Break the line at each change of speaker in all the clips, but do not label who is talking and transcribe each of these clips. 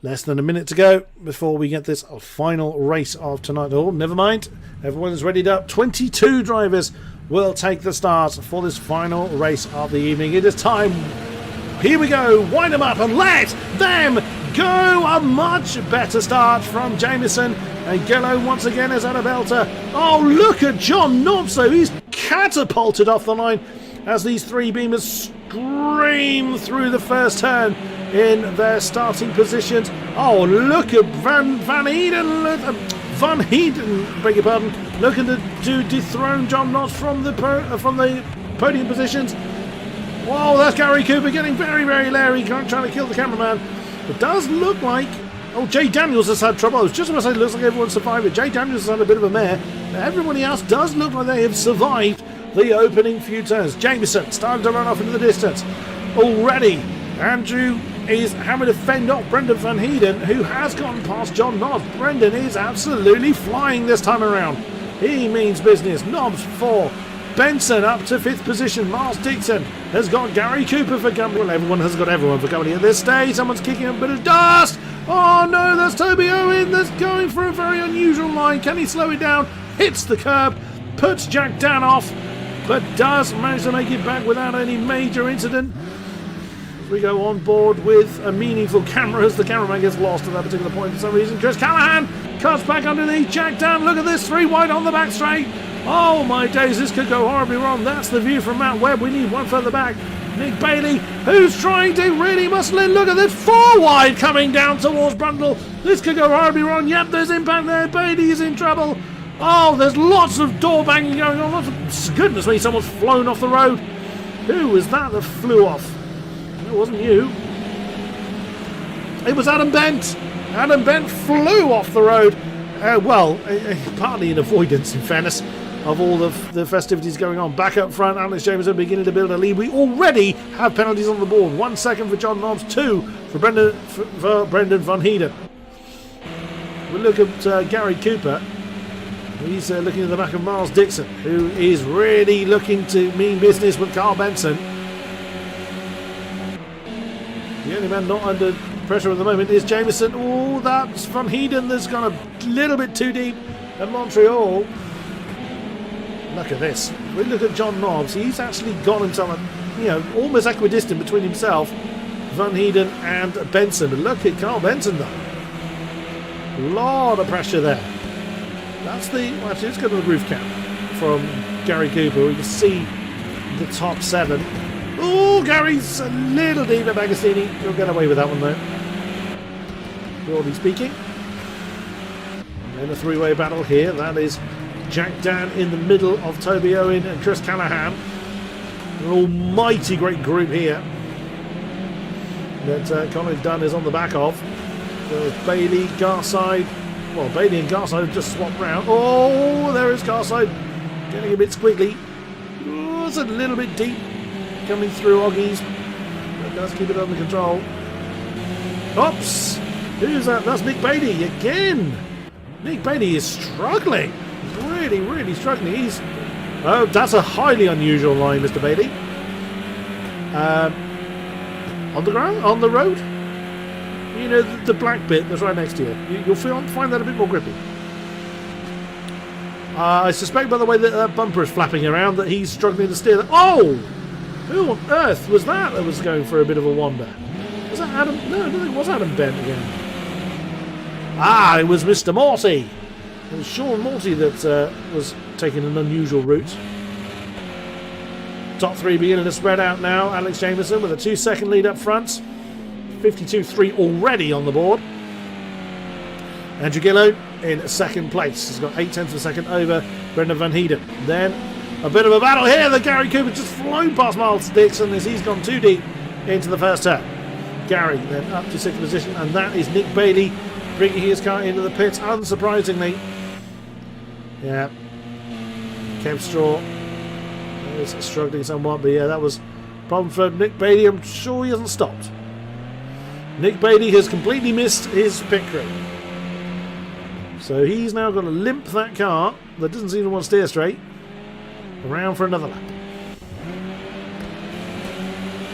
Less than a minute to go before we get this final race of tonight. Oh, never mind. Everyone's readied up. 22 drivers will take the start for this final race of the evening. It is time. Here we go. Wind them up and let them go. A much better start from Jameson. And Gello once again is at a belter. Oh, look at John Nobbs, though. He's catapulted off the line as these three beamers scream through the first turn in their starting positions. Oh, look at Van Heeden, beg your pardon, looking to dethrone John Nobbs from the podium positions. Whoa, that's Gary Cooper getting very, very leery, trying to kill the cameraman. It does look like... Oh, Jay Daniels has had trouble. I was just about to say it looks like everyone survived it. Jay Daniels has had a bit of a mare. Everybody else does look like they have survived the opening few turns. Jameson starting to run off into the distance. Already, Andrew is having to fend off Brendan Van Heeden, who has gone past John Nobbs. Brendan is absolutely flying this time around. He means business. Nobbs 4. Benson up to 5th position. Miles Dixon has got Gary Cooper for company. Well, everyone has got everyone for company at this stage. Someone's kicking up a bit of dust. Oh no, that's Toby Owen that's going for a very unusual line. Can he slow it down? Hits the curb, puts Jack Dan off, but does manage to make it back without any major incident. As we go on board with a meaningful camera as the cameraman gets lost at that particular point for some reason. Chris Callahan cuts back underneath Jack Dan. Look at this, 3 wide on the back straight. Oh my days, this could go horribly wrong. That's the view from Matt Webb. We need one further back. Nick Bailey, who's trying to really muscle in. Look at this, 4 wide coming down towards Brundle. This could go horribly wrong. Yep, there's impact there. Bailey is in trouble. Oh, there's lots of door banging going on. Goodness me, someone's flown off the road. Who was that flew off? It wasn't you. It was Adam Bent. Adam Bent flew off the road. Partly in avoidance, in fairness, of all the festivities going on. Back up front, Alex Jameson beginning to build a lead. We already have penalties on the board. 1 second for John Nobbs, 2 for Brendan Van Heeden. We look at Gary Cooper. He's looking at the back of Miles Dixon, who is really looking to mean business with Carl Benson. The only man not under pressure at the moment is Jameson. Oh, that's Van Heeden that's gone a little bit too deep at Montreal. Look at this. We look at John Nobbs. He's actually got himself, almost equidistant between himself, Van Heeden, and Benson. But look at Carl Benson, though. A lot of pressure there. That's actually, let's go to the roof cap from Gary Cooper. We can see the top 7. Oh, Gary's a little deep at Agostini. He'll get away with that one, though. Broadly speaking. And a 3-way battle here. That is Jack Dan in the middle of Toby Owen and Chris Callahan. An almighty great group here that Colin Dunn is on the back of. So Bailey, Garside. Well, Bailey and Garside have just swapped round. Oh, there is Garside getting a bit squiggly. Oh, it's a little bit deep coming through Oggies. But does keep it under control. Oops! Who's that? That's Nick Bailey again. Nick Bailey is struggling. Really, really struggling. Oh, that's a highly unusual line, Mr. Bailey. On the ground? On the road? You know, the black bit that's right next to you. You'll find that a bit more grippy. I suspect, by the way that bumper is flapping around, that he's struggling to steer that. Oh! Who on earth was that was going for a bit of a wander? Was that Adam? No, I don't think it was Adam Bent again. Ah, it was Mr. Morty. It was Sean Morty that was taking an unusual route. Top 3 beginning to spread out now. Alex Jameson with a 2-second lead up front. 52.3 already on the board. Andrew Gillow in 2nd place. He's got 0.8 of a second over Brendan Van Heeden. Then a bit of a battle here. The Gary Cooper just flown past Miles Dixon as he's gone too deep into the first turn. Gary then up to 6th position, and that is Nick Bailey bringing his car into the pits, unsurprisingly. Yeah. Kev Straw is struggling somewhat, but yeah, that was a problem for Nick Bailey. I'm sure he hasn't stopped. Nick Bailey has completely missed his pit crew. So he's now going to limp that car that doesn't seem to want to steer straight around for another lap.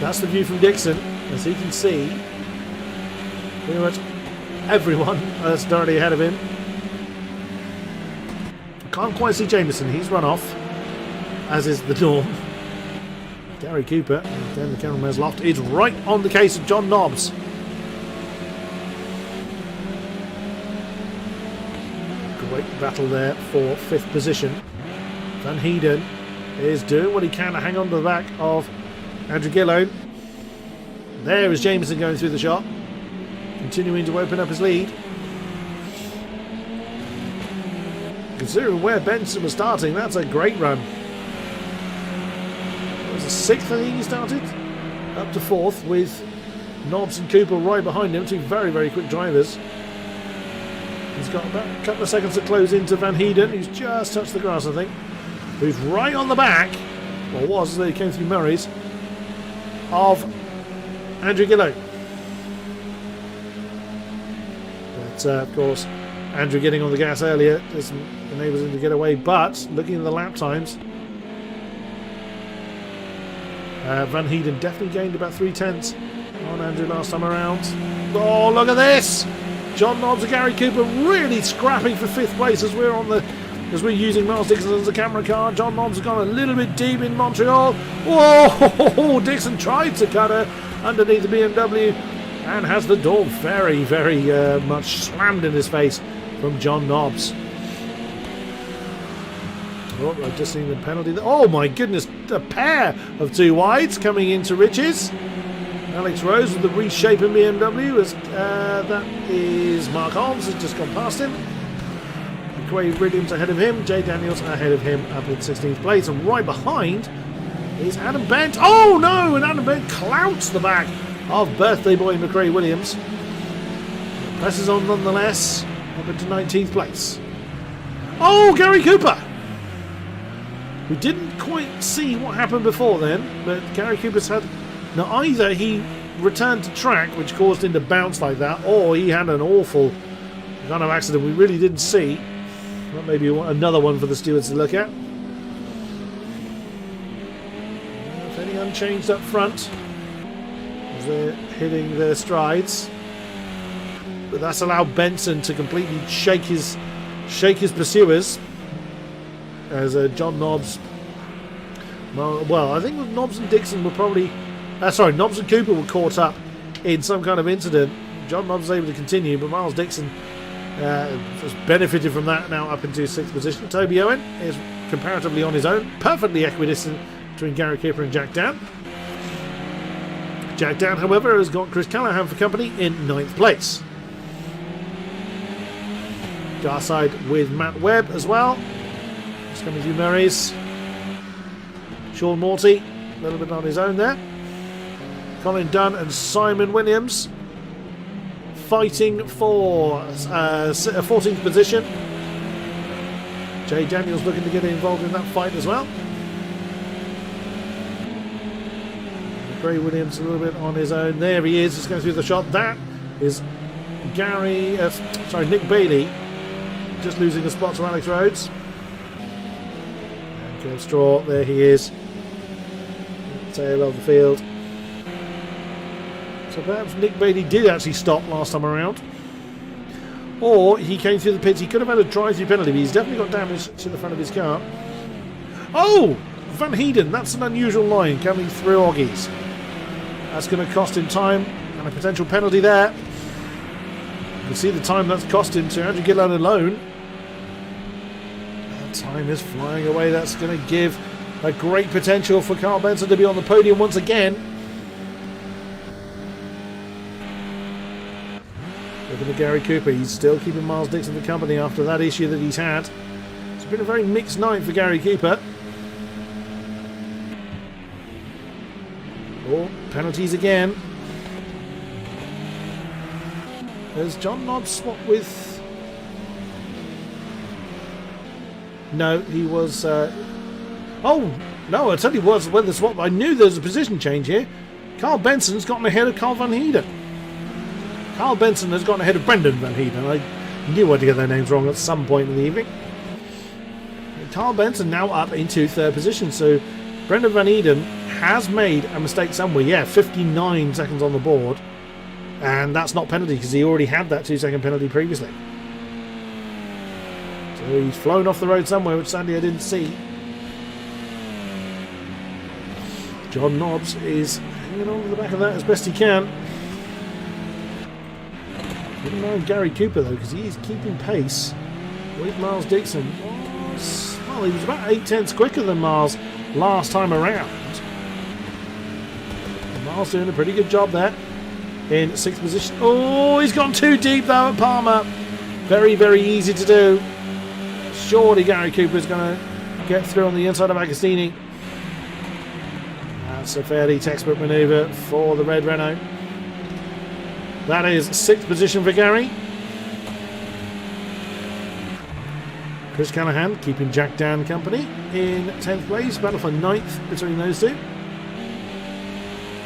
That's the view from Dixon, as he can see pretty much everyone that's directly ahead of him. Can't quite see Jameson. He's run off, as is the norm. Gary Cooper, again the cameraman's loft, is right on the case of John Nobbs. Great battle there for 5th position. Van Heeden is doing what he can to hang on to the back of Andrew Gillone. There is Jameson going through the shot, continuing to open up his lead. Considering where Benson was starting, that's a great run. It was a 6th, I think he started, up to 4th with Nobbs and Cooper right behind him, 2 very, very quick drivers. He's got about a couple of seconds to close into Van Heeden, who's just touched the grass, I think. Who's right on the back, or was as they came through Murray's, of Andrew Gillone. But of course, Andrew getting on the gas earlier doesn't enable him to get away. But looking at the lap times, Van Heeden definitely gained about 3/10 on Andrew last time around. Oh, look at this! John Nobbs and Gary Cooper really scrapping for 5th place as we're using Miles Dixon as a camera car. John Nobbs has gone a little bit deep in Montreal. Whoa! Dixon tried to cut her underneath the BMW and has the door very, very much slammed in his face from John Nobbs. Oh, I've just seen the penalty there. Oh my goodness, a pair of 2 wides coming into Riches. Alex Rose with the reshaping BMW, as that is Mark Holmes has just gone past him. McRae Williams ahead of him, Jay Daniels ahead of him up in 16th place, and right behind is Adam Bent. Oh no, and Adam Bent clouts the back of birthday boy McRae Williams. Presses on nonetheless, up into 19th place. Oh, Gary Cooper! We didn't quite see what happened before then, but Gary Cooper's had... Now, either he returned to track, which caused him to bounce like that, or he had an awful kind of accident we really didn't see. That may be another one for the stewards to look at. Fairly unchanged up front as they're hitting their strides. But that's allowed Benson to completely shake his pursuers. As John Nobbs... Well, I think Nobbs and Dixon were probably... Nobbs and Cooper were caught up in some kind of incident. John Nobbs was able to continue, but Miles Dixon has benefited from that, now up into 6th position. Toby Owen is comparatively on his own, perfectly equidistant between Gary Cooper and Jack Dan. Jack Dan, however, has got Chris Callahan for company in 9th place. Garside with Matt Webb as well. Just coming through Murray's. Sean Morty, a little bit on his own there. Colin Dunn and Simon Williams fighting for a 14th position. Jay Daniels looking to get involved in that fight as well. Gray Williams a little bit on his own. There he is, just going through the shot. That is Nick Bailey, just losing a spot to Alex Rhodes. And Kev Straw, there he is. Tail of the field. So perhaps Nick Bailey did actually stop last time around. Or he came through the pits. He could have had a drive-through penalty, but he's definitely got damage to the front of his car. Oh! Van Heeden, that's an unusual line coming through Oggies. That's going to cost him time and a potential penalty there. You can see the time that's cost him to Andrew Gillane alone. And time is flying away. That's going to give a great potential for Carl Benson to be on the podium once again. Looking at Gary Cooper, he's still keeping Miles Dixon for company after that issue that he's had. It's been a very mixed night for Gary Cooper. Oh, penalties again. Has John Nobbs swapped with... No, he was... Oh, no, I tell you what, when the swap... I knew there was a position change here. Carl Benson's gotten ahead of Carl Van Heeden. Carl Benson has gotten ahead of Brendan Van Heeden. I knew I'd get their names wrong at some point in the evening. Carl Benson now up into 3rd position, so Brendan Van Heeden has made a mistake somewhere. Yeah, 59 seconds on the board. And that's not penalty because he already had that 2-second penalty previously. So he's flown off the road somewhere, which sadly I didn't see. John Nobbs is hanging on to the back of that as best he can. Wouldn't mind Gary Cooper though, because he is keeping pace with Miles Dixon. Well, he was about 8/10 quicker than Miles last time around. And Miles doing a pretty good job there in 6th position. Oh, he's gone too deep though at Palmer. Very, very easy to do. Surely Gary Cooper is going to get through on the inside of Agostini. That's a fairly textbook manoeuvre for the red Renault. That is 6th position for Gary. Chris Callahan keeping Jack Dan company in 10th place. Battle for 9th between those two.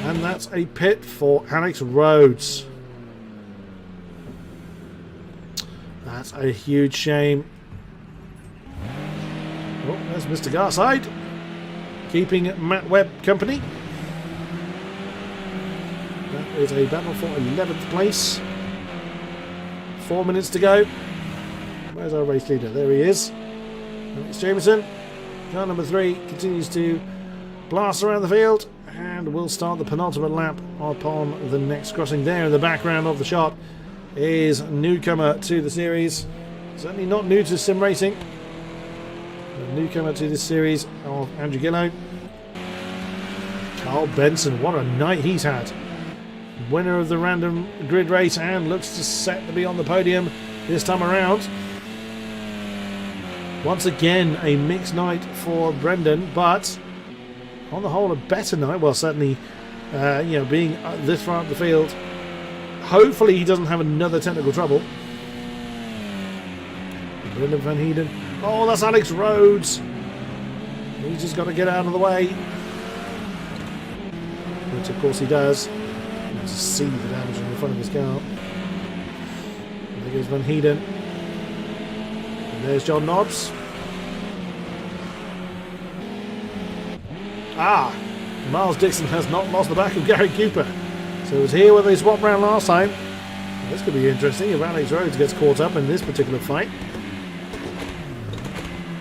And that's a pit for Alex Rhodes. That's a huge shame. Oh, there's Mr. Garside keeping Matt Webb company. That is a battle for 11th place. 4 minutes to go. Where's our race leader? There he is. Alex Jameson. Car number 3 continues to blast around the field and will start the penultimate lap upon the next crossing. There in the background of the shot is newcomer to the series. Certainly not new to sim racing. A newcomer to this series of Andrew Gillow. Carl Benson, what a night he's had. Winner of the random grid race and looks to set to be on the podium this time around. Once again, a mixed night for Brendan, but on the whole, a better night. Well, certainly, being this far up the field. Hopefully, he doesn't have another technical trouble. Brendan Van Heeden. Oh, that's Alex Rhodes. He's just got to get out of the way. Which, of course, he does. You can just see the damage on the front of his car. There goes Van Heeden. And there's John Nobbs. Miles Dixon has not lost the back of Gary Cooper. So it was here where they swapped around last time. This could be interesting if Alex Rhodes gets caught up in this particular fight.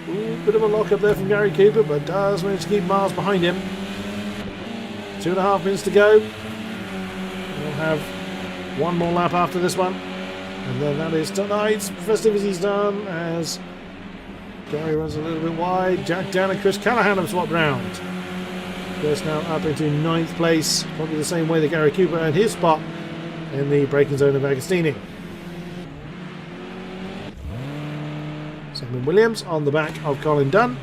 Ooh, bit of a lock up there from Gary Cooper, but does manage to keep Miles behind him. 2.5 minutes to go. We'll have one more lap after this one. And then that is tonight's festivities done as Gary runs a little bit wide. Jack Dan and Chris Callahan have swapped round. Chris now up into 9th place, probably the same way that Gary Cooper earned his spot in the braking zone of Agostini. Simon Williams on the back of Colin Dunn.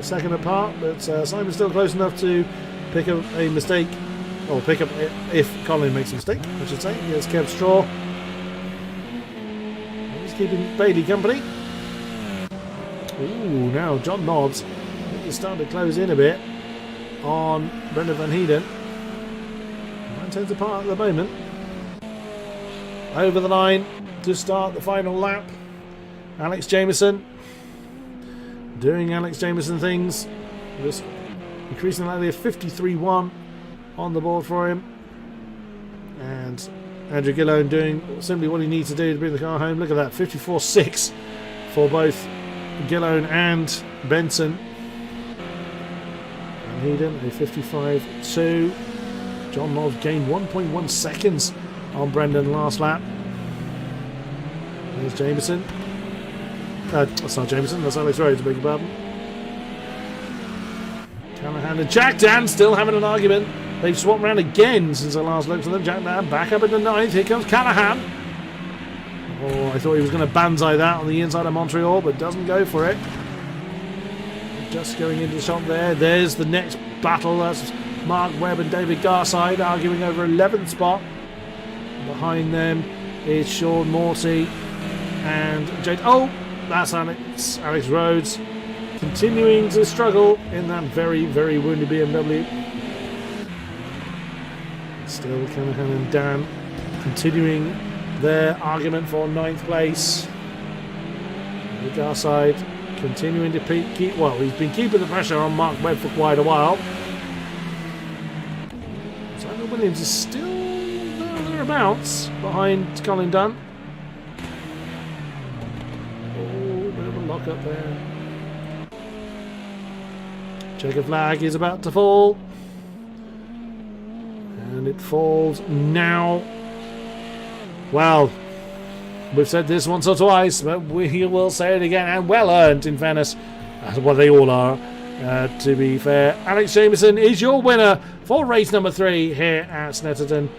A second apart, but Simon's still close enough to pick up a mistake, or pick up if Colin makes a mistake, I should say. Here's Kev Straw. He's keeping Bailey company. Ooh, now John Nobbs is starting to close in a bit on Brendan Van Heeden. 9/10 apart at the moment. Over the line to start the final lap. Alex Jameson doing Alex Jameson things. Just increasing likely a 53.1 on the board for him. And Andrew Gillone doing simply what he needs to do to bring the car home. Look at that, 54.6 for both Gillone and Benson. Heeden, a 55.2. John Nobbs gained 1.1 seconds on Brendan last lap. There's Jameson. That's not Jameson, that's Alex Rhodes, beg your pardon. Callahan and Jack Dan still having an argument. They've swapped around again since I last looked at them. Jack Dan back up into 9th. Here comes Callahan. Oh, I thought he was going to banzai that on the inside of Montreal, but doesn't go for it. Just going into the shot there. There's the next battle. That's Mark Webb and David Garside arguing over 11th spot. Behind them is Sean Morty and Jade. Oh, that's Alex Rhodes continuing to struggle in that very, very wounded BMW. Still Callahan and Dan continuing their argument for 9th place. The Garside continuing to keep, well, he's been keeping the pressure on Mark Webb for quite a while. Simon Williams is still thereabouts behind Colin Dunn. Oh, bit of a lock up there. Checker flag is about to fall. And it falls now. Well, we've said this once or twice, but we will say it again, and well earned, in fairness. That's what they all are, to be fair. Alex Jameson is your winner for race number 3 here at Snetterton.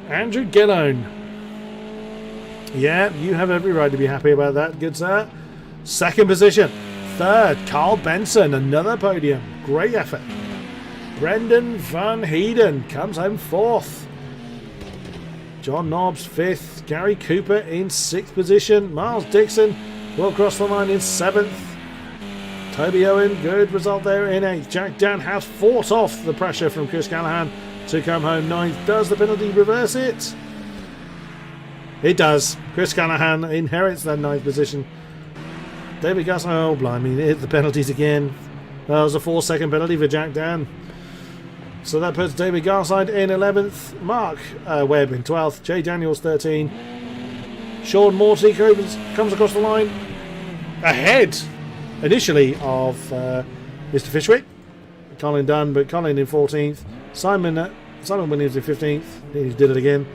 Andrew Gillone. Yeah, you have every right to be happy about that, good sir. Second position. Third, Carl Benson, another podium. Great effort. Brendan Van Heeden comes home 4th. John Nobbs 5th. Gary Cooper in 6th position. Miles Dixon will cross the line in 7th. Toby Owen, good result there in 8th. Jack Dan has fought off the pressure from Chris Callahan to come home 9th. Does the penalty reverse it? It does. Chris Callahan inherits that 9th position. David Gus, oh blimey, hit the penalties again. That was a 4-second penalty for Jack Dan. So that puts David Garside in 11th. Mark Webb in 12th. Jay Daniels 13. Sean Morty comes across the line ahead initially of Mr. Fishwick. Colin Dunn, but Colin in 14th. Simon Williams in 15th. He did it again.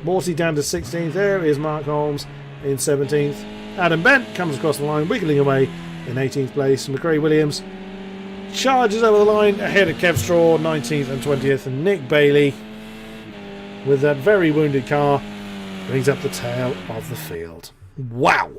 Morty down to 16th. There is Mark Holmes in 17th. Adam Bent comes across the line, wiggling away in 18th place. McCree Williams charges over the line ahead of Kev Straw, 19th and 20th. And Nick Bailey, with that very wounded car, brings up the tail of the field. Wow!